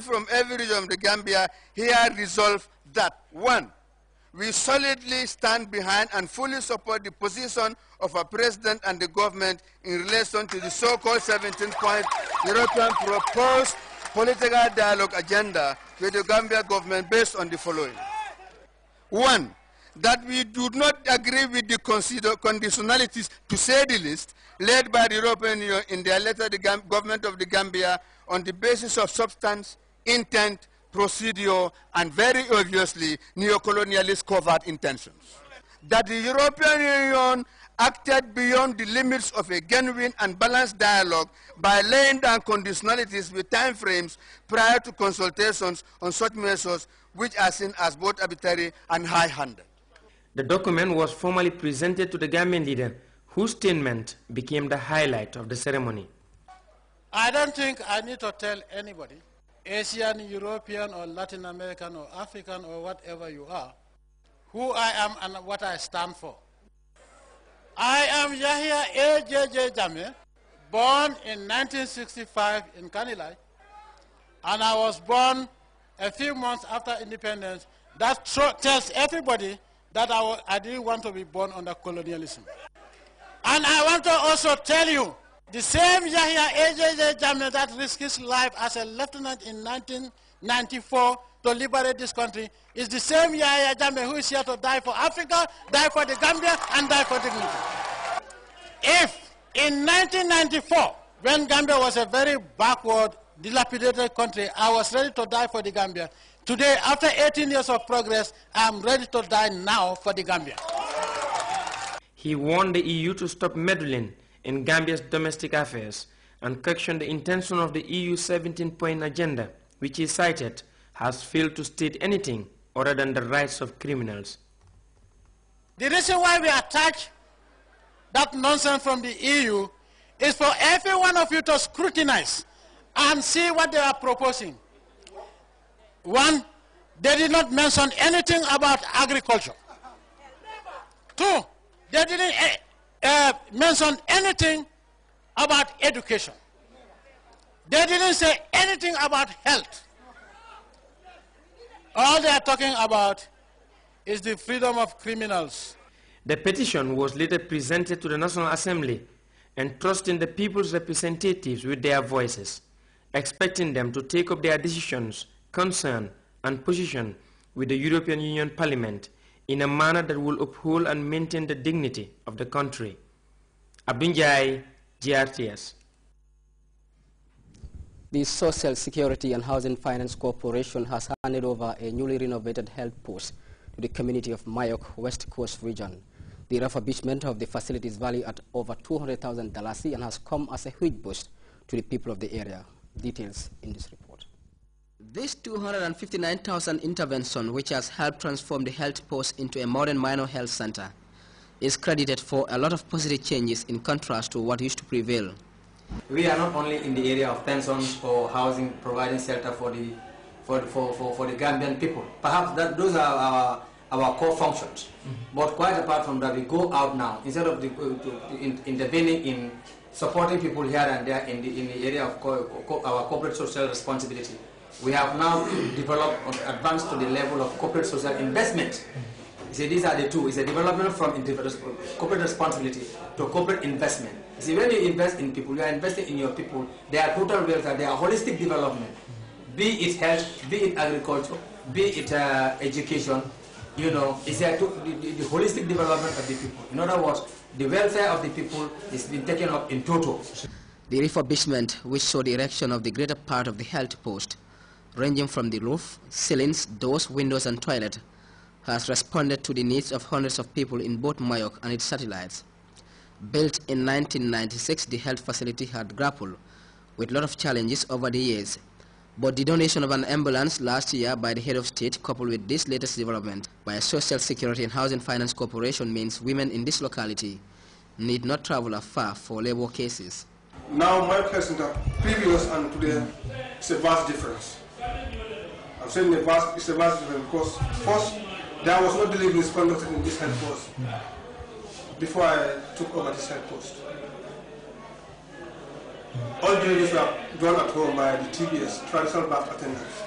from every region of the Gambia here resolve that, 1, we solidly stand behind and fully support the position of our president and the government in relation to the so-called 17-point European proposed political dialogue agenda with the Gambia government based on the following. 1, that we do not agree with the conditionalities, to say the least, led by the European Union in their letter to the government of the Gambia on the basis of substance, intent, procedure, and very obviously neo-colonialist covert intentions. That the European Union acted beyond the limits of a genuine and balanced dialogue by laying down conditionalities with time frames prior to consultations on such measures, which are seen as both arbitrary and high-handed. The document was formally presented to the Gambian leader, whose statement became the highlight of the ceremony. I don't think I need to tell anybody, Asian, European, or Latin American, or African, or whatever you are, who I am and what I stand for. I am Yahya A.J.J. Jammeh, born in 1965 in Kanilai, and I was born a few months after independence. That tells everybody that I didn't want to be born under colonialism. And I want to also tell you, the same Yahya A.J.J. Jammeh that risked his life as a lieutenant in 1994 to liberate this country is the same Yahya Jammeh who is here to die for Africa, die for the Gambia, and die for dignity. If in 1994, when Gambia was a very backward, dilapidated country, I was ready to die for the Gambia, today, after 18 years of progress, I am ready to die now for the Gambia. He warned the EU to stop meddling in Gambia's domestic affairs and questioned the intention of the EU's 17-point agenda, which he cited has failed to state anything other than the rights of criminals. The reason why we attach that nonsense from the EU is for every one of you to scrutinize and see what they are proposing. 1, they did not mention anything about agriculture. 2, they didn't mention anything about education. They didn't say anything about health. All they are talking about is the freedom of criminals. The petition was later presented to the National Assembly, entrusting the people's representatives with their voices, expecting them to take up their decisions, concern, and position with the European Union Parliament in a manner that will uphold and maintain the dignity of the country. Abdunjai, Grts. The Social Security and Housing Finance Corporation has handed over a newly renovated health post to the community of Mayok, West Coast region. The refurbishment of the facility is valued at over $200,000 and has come as a huge boost to the people of the area. Details in this report. This 259,000 intervention, which has helped transform the health post into a modern minor health center, is credited for a lot of positive changes in contrast to what used to prevail. We are not only in the area of pensions or housing, providing shelter for the Gambian people. Perhaps those are our core functions. But quite apart from that, we go out now instead of intervening in supporting people here and there in the area of our corporate social responsibility. We have now developed or advanced to the level of corporate social investment. See, these are the two. It's a development from corporate responsibility to corporate investment. See, when you invest in people, you are investing in your people. Their total welfare, their holistic development, be it health, be it agriculture, be it education. You know, it's the holistic development of the people. In other words, the welfare of the people is being taken up in total. The refurbishment, which saw the erection of the greater part of the health post, ranging from the roof, ceilings, doors, windows, and toilet, has responded to the needs of hundreds of people in both Mayok and its satellites. Built in 1996, the health facility had grappled with a lot of challenges over the years. But the donation of an ambulance last year by the head of state, coupled with this latest development by a Social Security and Housing Finance Corporation, means women in this locality need not travel afar for labor cases. Now Mayok Health Center, previous and today, it's a vast difference. I'm saying it's a vast difference because first, there was no deliveries conducted in this health post before I took over this health post. All deliveries were done at home by the TBS, traditional birth attendants.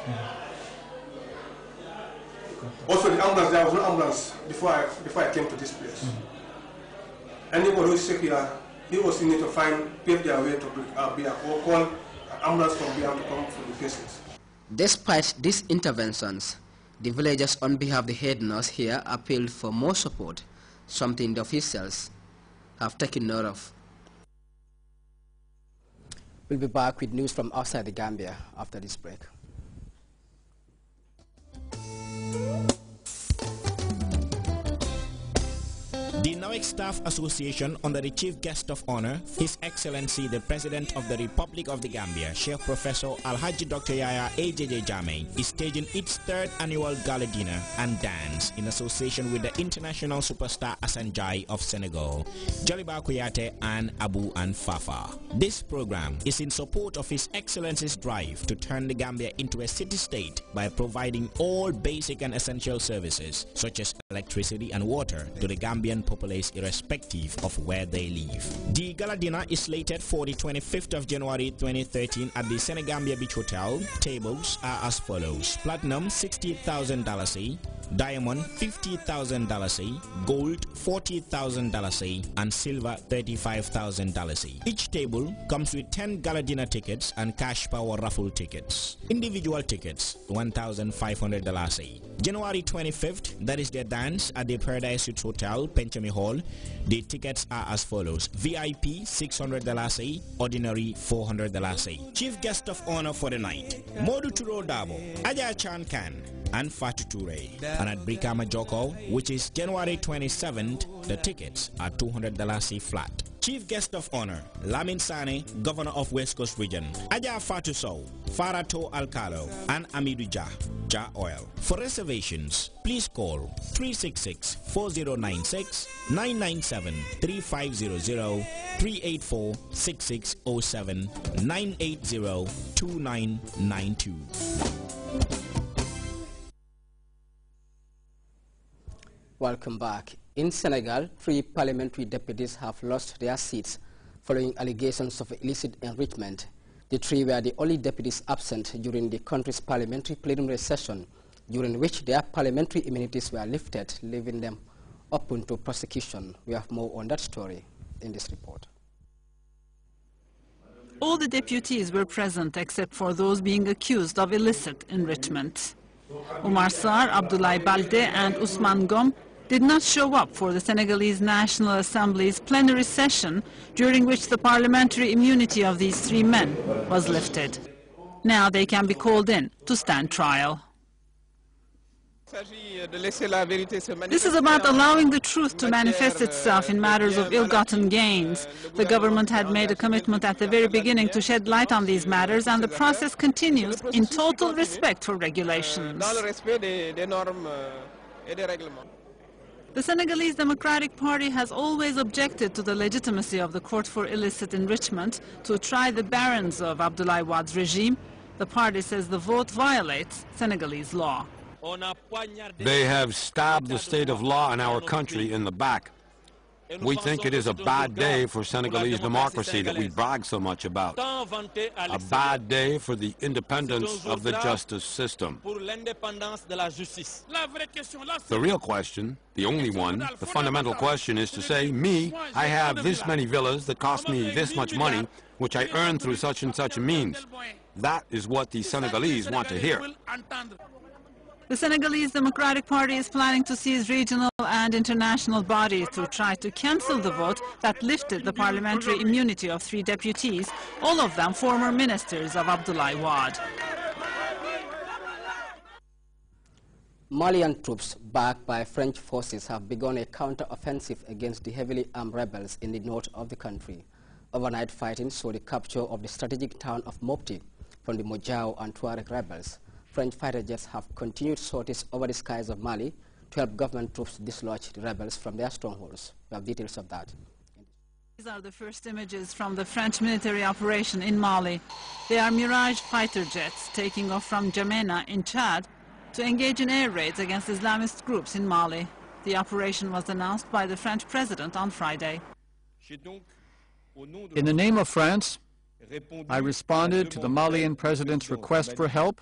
Also the ambulance, there was no ambulance before I came to this place. Anybody who is sick here, he was in need to pave their way to Biak or call an ambulance from Biak to come for the patients. Despite these interventions, the villagers on behalf of the head nurse here appealed for more support, something the officials have taken note of. We'll be back with news from outside the Gambia after this break. The NOEC Staff Association, under the Chief Guest of Honor, His Excellency the President of the Republic of the Gambia, Sheikh Professor Alhaji Dr. Yaya AJJ Jammeh, is staging its third annual gala dinner and dance in association with the international superstar Asanjai of Senegal, Jaliba Kouyaté and Abu and Fafa. This program is in support of His Excellency's drive to turn the Gambia into a city-state by providing all basic and essential services such as electricity and water to the Gambian populace irrespective of where they live. The gala dinner is slated for the 25th of January 2013 at the Senegambia Beach Hotel. Tables are as follows: platinum $60,000, diamond $50,000, gold $40,000, and silver $35,000. Each table comes with 10 gala dinner tickets and cash power raffle tickets. Individual tickets $1,500. January 25th, that is the dance at the Paradise Suites Hotel, Penchami Hall. The tickets are as follows: VIP $600, ordinary $400. Chief Guest of Honor for the night: Modu Turo Dabo, Aja Chan Khan, and Fatu Toure. And at Brikama Joko, which is January 27th, the tickets are $200 flat. Chief Guest of Honor: Lamin Sane, Governor of West Coast Region, Aja Fatu Sow, Farato Alcalo, and Amidou Ja Oil. For reservations, please call 366-4096, 997-3500, 384-6607, 980-2992. Welcome back. In Senegal, 3 parliamentary deputies have lost their seats following allegations of illicit enrichment. The 3 were the only deputies absent during the country's parliamentary plenary session, during which their parliamentary immunities were lifted, leaving them open to prosecution. We have more on that story in this report. All the deputies were present except for those being accused of illicit enrichment. Omar Sarr, Abdoulaye Balde and Ousmane Gom did not show up for the Senegalese National Assembly's plenary session, during which the parliamentary immunity of these 3 men was lifted. Now they can be called in to stand trial. This is about allowing the truth to manifest itself in matters of ill-gotten gains. The government had made a commitment at the very beginning to shed light on these matters, and the process continues in total respect for regulations. The Senegalese Democratic Party has always objected to the legitimacy of the court for illicit enrichment to try the barons of Abdoulaye Wade's regime. The party says the vote violates Senegalese law. They have stabbed the state of law in our country in the back. We think it is a bad day for Senegalese democracy that we brag so much about. A bad day for the independence of the justice system. The real question, the only one, the fundamental question is to say, me, I have this many villas that cost me this much money, which I earned through such and such a means. That is what the Senegalese want to hear. The Senegalese Democratic Party is planning to seize regional and international bodies to try to cancel the vote that lifted the parliamentary immunity of 3 deputies, all of them former ministers of Abdoulaye Wade. Malian troops backed by French forces have begun a counter-offensive against the heavily armed rebels in the north of the country. Overnight fighting saw the capture of the strategic town of Mopti from the Mojao and Tuareg rebels. French fighter jets have continued sorties over the skies of Mali to help government troops dislodge the rebels from their strongholds. We have details of that. These are the first images from the French military operation in Mali. They are Mirage fighter jets taking off from N'Djamena in Chad to engage in air raids against Islamist groups in Mali. The operation was announced by the French president on Friday. In the name of France, I responded to the Malian president's request for help